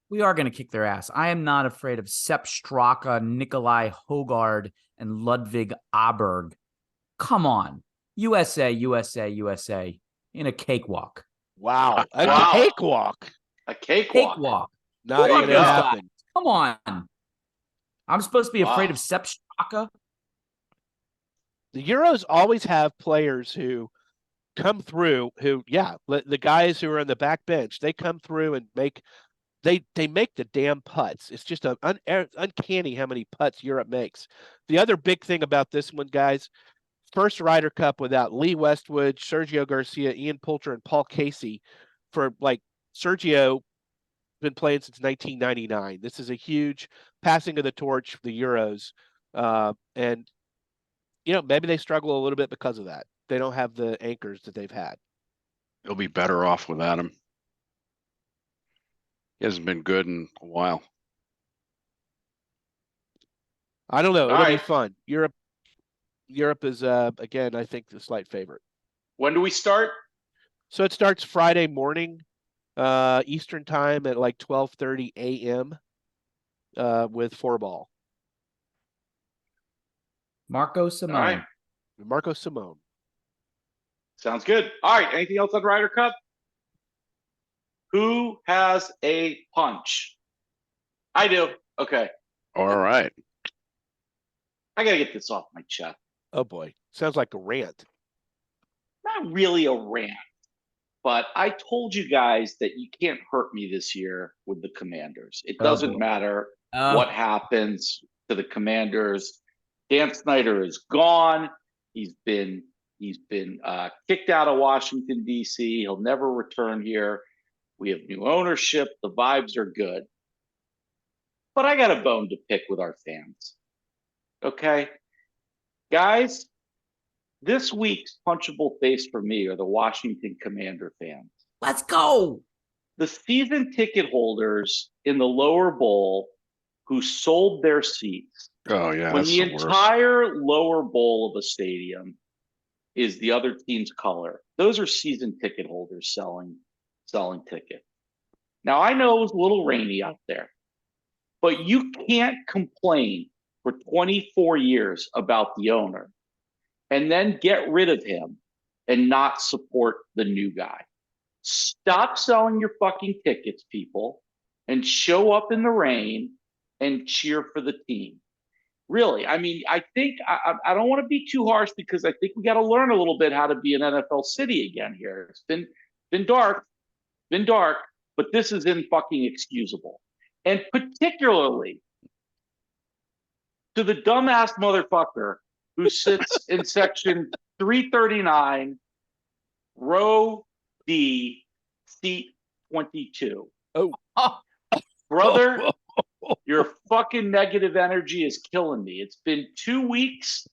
We are going to kick their ass. I am not afraid of Sepp Straka, Nikolai Hogard, and Ludwig Aberg. Come on. USA in a cakewalk. Wow. A cakewalk. A cakewalk. Not going to happen. Come on. I'm supposed to be afraid of Sepp Straka? The Euros always have players who come through the guys who are on the back bench, they come through and make they make the damn putts. It's just uncanny how many putts Europe makes. The other big thing about this one, guys, first Ryder Cup without Lee Westwood, Sergio Garcia, Ian Poulter, and Paul Casey. For like Sergio, been playing since 1999. This is a huge passing of the torch for the Euros, and maybe they struggle a little bit because of that. They don't have the anchors that they've had. They'll be better off without him. He hasn't been good in a while. I don't know. It'll be fun. Europe is again, I think, the slight favorite. When do we start? So it starts Friday morning, Eastern time at like 12:30 a.m. With 4-ball. Marco Simone. All right. Marco Simone. Sounds good. All right. Anything else on Ryder Cup? Who has a punch? I do. Okay. All right. I got to get this off my chest. Oh, boy. Sounds like a rant. Not really a rant, but I told you guys that you can't hurt me this year with the Commanders. It doesn't matter what happens to the Commanders. Dan Snyder is gone. He's been kicked out of Washington, D.C. He'll never return here. We have new ownership. The vibes are good. But I got a bone to pick with our fans. Okay? Guys, this week's punchable face for me are the Washington Commander fans. Let's go. The season ticket holders in the lower bowl who sold their seats. Oh, yeah. When the entire lower bowl of a stadium is the other team's color, those are season ticket holders selling tickets. Now, I know it was a little rainy out there, but you can't complain for 24 years about the owner and then get rid of him and not support the new guy. Stop selling your fucking tickets, people, and show up in the rain and cheer for the team. Really, I mean, I think I don't want to be too harsh because I think we got to learn a little bit how to be an NFL city again here. It's been dark, but this is fucking excusable. And particularly to the dumbass motherfucker who sits in section 339, row D, seat 22. Oh. Brother, your fucking negative energy is killing me. It's been 2 weeks.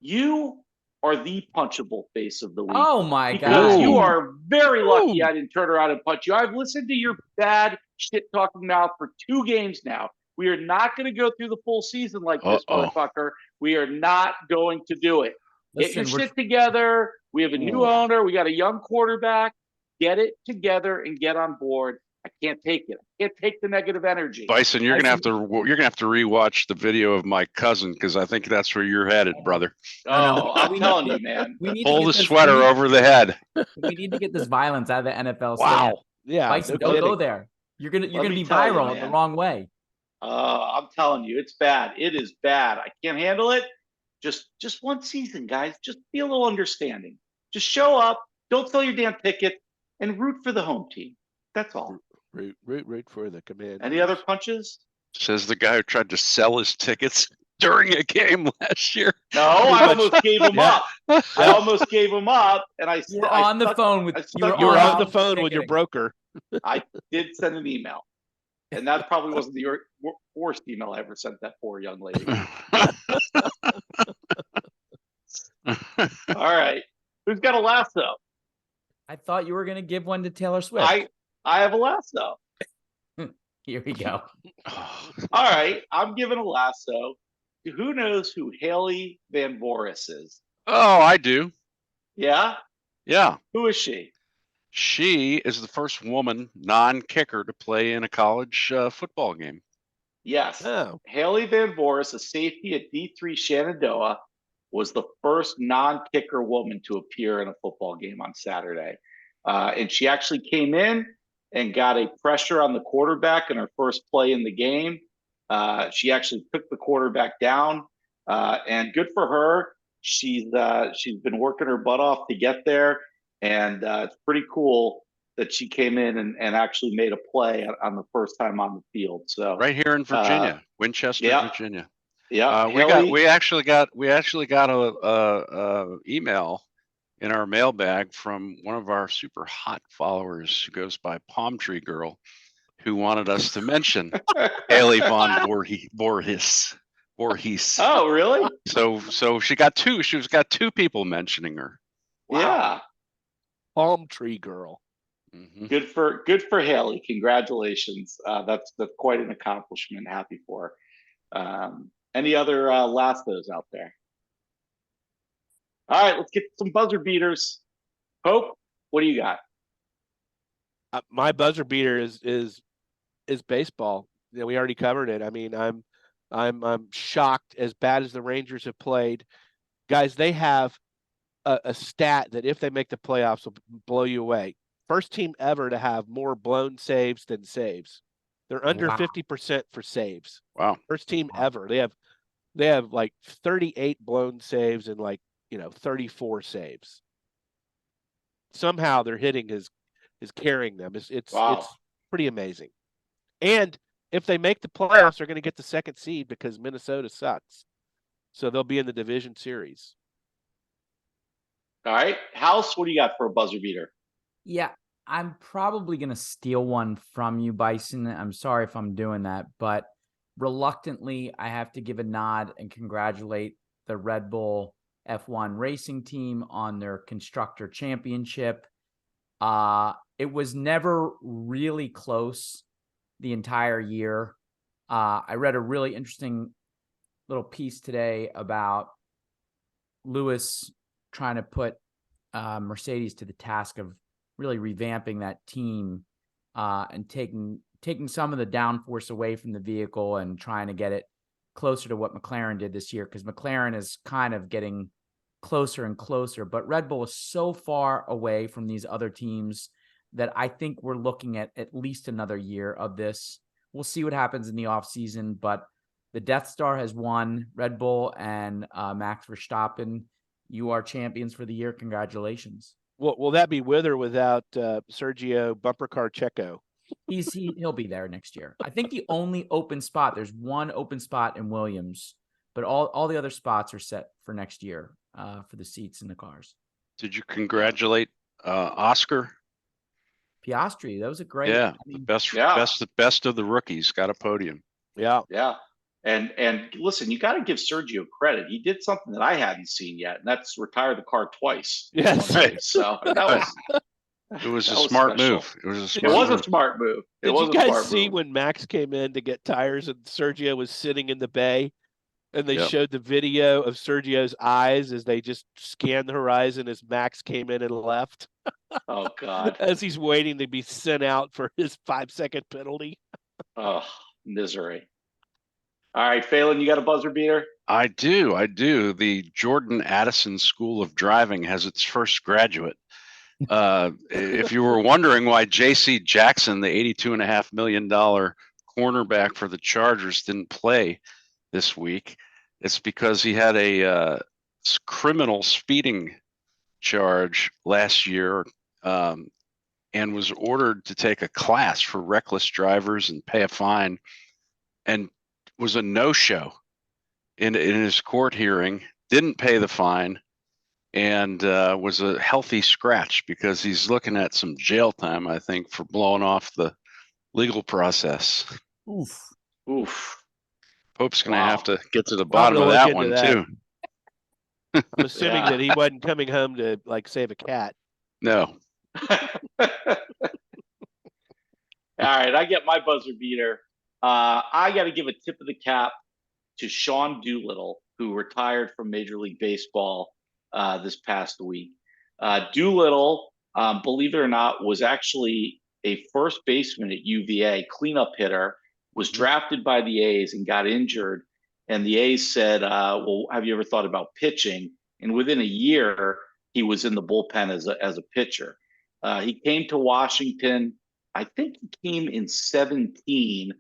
You are the punchable face of the week. Oh, my God. Because you are very lucky I didn't turn around and punch you. I've listened to your bad shit-talking mouth for 2 games now. We are not going to go through the full season like this, motherfucker. We are not going to do it. Get your shit together. We have a new owner. We got a young quarterback. Get it together and get on board. I can't take it. I can't take the negative energy. Bison, you're gonna have to rewatch the video of my cousin because I think that's where you're headed, brother. Oh, I'm telling you, man. We need pull the sweater over the head. We need to get this violence out of the NFL. Wow. Yeah. Bison, don't go there. You're gonna be viral in the wrong way. I'm telling you, it's bad. It is bad. I can't handle it. Just one season, guys. Just be a little understanding. Just show up. Don't sell your damn ticket and root for the home team. That's all. Root for the Commanders. Any other punches? Says the guy who tried to sell his tickets during a game last year. No, I almost gave him up. I almost gave him up, and you were on the phone with your broker. I did send an email, and that probably wasn't the worst email I ever sent that poor young lady. All right, who's got a lasso? I thought you were going to give one to Taylor Swift. I have a lasso. Here we go. All right, I'm giving a lasso to who knows who Haley Van Voris is. Oh, I do. Yeah? Yeah. Who is she? She is the first woman non-kicker to play in a college football game. Yes. Oh. Haley Van Voris, a safety at D3 Shenandoah, was the first non-kicker woman to appear in a football game on Saturday. And she actually came in and got a pressure on the quarterback in her first play in the game. She actually took the quarterback down, and good for her. She's been working her butt off to get there, and it's pretty cool that she came in and actually made a play on the first time on the field. So right here in Virginia, Winchester, Virginia. Yeah, we actually got a email in our mailbag from one of our super hot followers who goes by Palm Tree Girl, who wanted us to mention Haley von Voorhees. Oh, really? So she got two. She's got two people mentioning her. Wow. Yeah. Palm Tree Girl. Mm-hmm. Good for Haley. Congratulations. That's quite an accomplishment. Happy for her. Any other Lassos out there? All right, let's get some buzzer beaters. Pope, what do you got? My buzzer beater is baseball. You know, we already covered it. I mean, I'm shocked. As bad as the Rangers have played, guys, they have a stat that if they make the playoffs will blow you away. First team ever to have more blown saves than saves. They're under 50% for saves. Wow. First team ever. They have like 38 blown saves and 34 saves. Somehow their hitting is carrying them. It's pretty amazing. And if they make the playoffs, they're going to get the second seed because Minnesota sucks. So they'll be in the division series. All right. House, what do you got for a buzzer beater? Yeah, I'm probably going to steal one from you, Bison. I'm sorry if I'm doing that, but reluctantly, I have to give a nod and congratulate the Red Bull F1 racing team on their constructor championship. It was never really close the entire year. I read a really interesting little piece today about Lewis trying to put Mercedes to the task of really revamping that team and taking some of the downforce away from the vehicle and trying to get it closer to what McLaren did this year, because McLaren is kind of getting closer and closer, but Red Bull is so far away from these other teams that I think we're looking at least another year of this. We'll see what happens in the offseason, but the Death Star has won. Red Bull and Max Verstappen, you are champions for the year. Congratulations. Will that be with or without Sergio Bumper Car Checo? He'll be there next year. I think the only open spot, there's one open spot in Williams, but all the other spots are set for next year for the seats in the cars. Did you congratulate Oscar Piastri? That was a great. Yeah, the best of the rookies got a podium. Yeah. And listen, you got to give Sergio credit. He did something that I hadn't seen yet, and that's retire the car twice. Yes. Right. So It was a smart move. It was a smart move. Did you guys see when Max came in to get tires and Sergio was sitting in the bay? And they showed the video of Sergio's eyes as they just scanned the horizon as Max came in and left. Oh, God. As he's waiting to be sent out for his 5-second penalty. Oh, misery. All right, Phelan, you got a buzzer beater? I do. The Jordan Addison School of Driving has its first graduate. If you were wondering why J.C. Jackson, the $82.5 million cornerback for the Chargers, didn't play this week, it's because he had a criminal speeding charge last year and was ordered to take a class for reckless drivers and pay a fine, and was a no-show in his court hearing, didn't pay the fine, and was a healthy scratch because he's looking at some jail time, I think, for blowing off the legal process. Oof. Pope's going to have to get to the bottom of that one, too. I'm assuming that he wasn't coming home to, save a cat. No. All right, I get my buzzer beater. I got to give a tip of the cap to Sean Doolittle, who retired from Major League Baseball this past week. Doolittle, believe it or not, was actually a first baseman at UVA, cleanup hitter, was drafted by the A's and got injured. And the A's said, well, have you ever thought about pitching? And within a year, he was in the bullpen as a pitcher. He came to Washington. I think he came in 2017.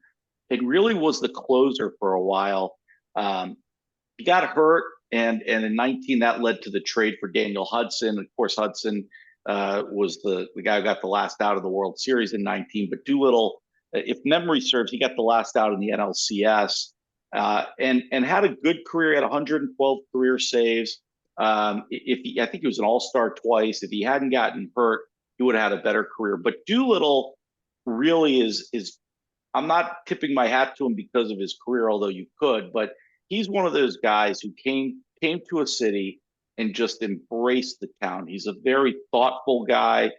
It really was the closer for a while. He got hurt, and in 2019, that led to the trade for Daniel Hudson. Of course, Hudson was the guy who got the last out of the World Series in 19. But Doolittle, if memory serves, he got the last out in the NLCS and had a good career. He had 112 career saves. I think he was an all-star twice. If he hadn't gotten hurt, he would have had a better career. But Doolittle really is I'm not tipping my hat to him because of his career, although you could, but he's one of those guys who came to a city and just embraced the town. He's a very thoughtful guy.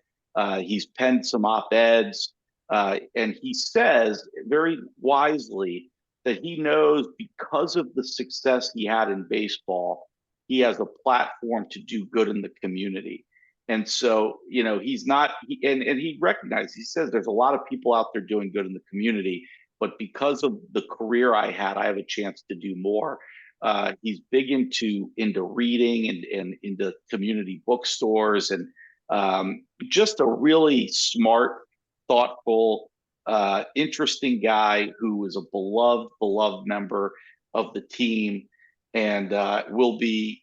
He's penned some op-eds, and he says very wisely that he knows because of the success he had in baseball, he has a platform to do good in the community. And so, he's not, and he recognizes, he says there's a lot of people out there doing good in the community, but because of the career I had, I have a chance to do more. He's big into reading and into community bookstores, and just a really smart, thoughtful, interesting guy who was a beloved member of the team, and will be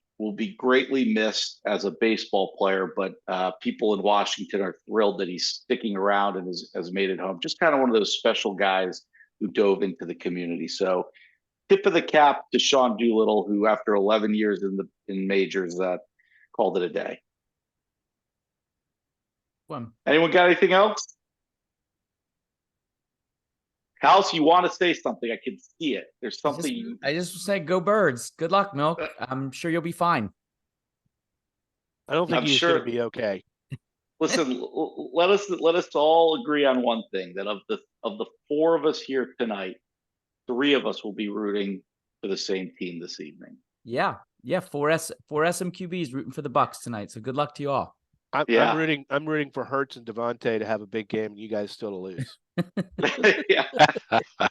greatly missed as a baseball player. But people in Washington are thrilled that he's sticking around and has made it home. Just kind of one of those special guys who dove into the community. So tip of the cap to Sean Doolittle, who after 11 years in majors called it a day. Anyone got anything else? House, you want to say something? I can see it. There's something. I just say go Birds. Good luck, Milk. I'm sure you'll be fine. I don't think he's going to be okay. Listen, let us all agree on one thing: that of the four of us here tonight, three of us will be rooting for the same team this evening. Yeah. Four SMQBs rooting for the Bucks tonight. So good luck to you all. I'm rooting for Hurts and Devontae to have a big game, and you guys still to lose. Yeah. All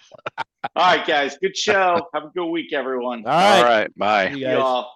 right, guys. Good show. Have a good week, everyone. All right. Bye. See y'all.